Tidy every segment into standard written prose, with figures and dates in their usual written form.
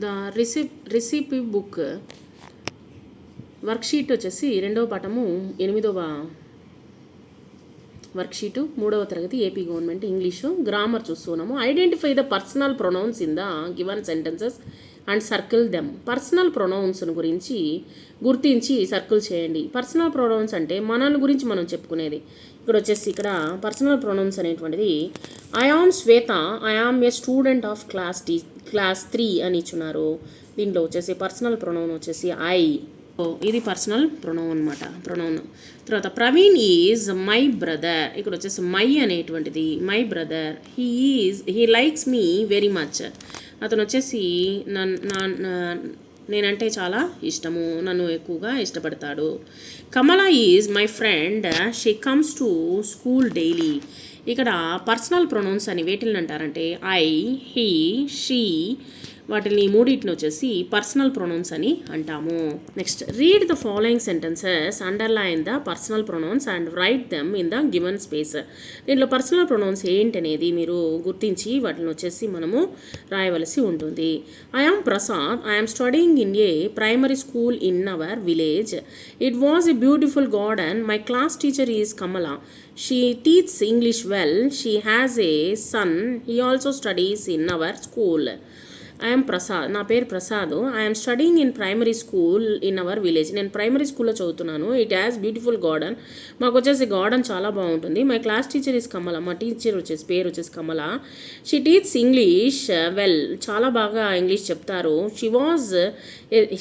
The recipe book worksheet వచ్చేసి 2వ పాఠము 8వ వర్క్షీటు 3వ తరగతి ఏపీ గవర్నమెంట్ ఇంగ్లీషు గ్రామర్ చూస్తున్నాము. Identify the personal pronounce in the given sentences and circle them. Personal pronouns గురించి గుర్తించి సర్కిల్ చేయండి. పర్సనల్ ప్రొనౌన్స్ అంటే మనల్ని గురించి మనం చెప్పుకునేది. ఇక్కడ వచ్చేసి ఇక్కడ పర్సనల్ ప్రొనౌన్స్ అనేటువంటిది I am Shweta, I am a student of class 3 అని ఇచ్చున్నారు. దీంట్లో వచ్చేసి పర్సనల్ ప్రొనౌన్ వచ్చేసి ఐ. ఇది పర్సనల్ ప్రొనౌన్ అనమాట. ప్రొనౌన్ తర్వాత ప్రవీణ్ ఈజ్ మై బ్రదర్. ఇక్కడ వచ్చేసి మై అనేటువంటిది my brother. He likes me very much. అతను వచ్చేసి నేనంటే చాలా ఇష్టము, నన్ను ఎక్కువగా ఇష్టపడతాడు. Kamala is my friend, she comes to school daily. ఇక్కడ పర్సనల్ ప్రొనౌన్స్ అని వేటిని అంటారంటే ఐ, హీ, షీ, వాటిని మూడింటిని వచ్చేసి పర్సనల్ ప్రొనౌన్స్ అని అంటాము. Next read the following sentences, underline the personal pronouns and write them in the given space. దీంట్లో పర్సనల్ ప్రొనౌన్స్ ఏంటనేది మీరు గుర్తించి వాటిని వచ్చేసి మనము రాయవలసి ఉంటుంది. I am Prasad, I am studying in a primary school in our village. It was a beautiful garden. My class teacher is Kamala. She teaches English well. She has a son. He also studies in our school. I am Prasad, నా పేరు Prasad. I'm studying in primary school in our village. నేను ప్రైమరీ స్కూల్లో చదువుతున్నాను. It has beautiful garden. మాకు వచ్చేసి garden చాలా బాగుంటుంది. My class teacher is Kamala. మా టీచర్ వచ్చేసి పేరు వచ్చేసి Kamala. She teach English well. చాలా బాగా ఇంగ్లీష్ చెప్తారు.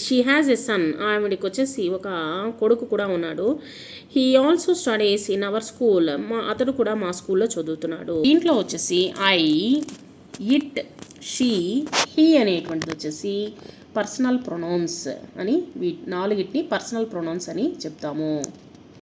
She has a son. ఆవిడకి వచ్చేసి ఒక కొడుకు కూడా ఉన్నాడు. He also studies in our school. అతడు కూడా మా స్కూల్లో చదువుతున్నాడు. దీంట్లో వచ్చేసి ఐ, ఇట్, షీ, హీ అనేటువంటిది వచ్చేసి పర్సనల్ ప్రొనౌన్స్ అని నాలుగిటిని పర్సనల్ ప్రొనౌన్స్ అని చెప్తాము.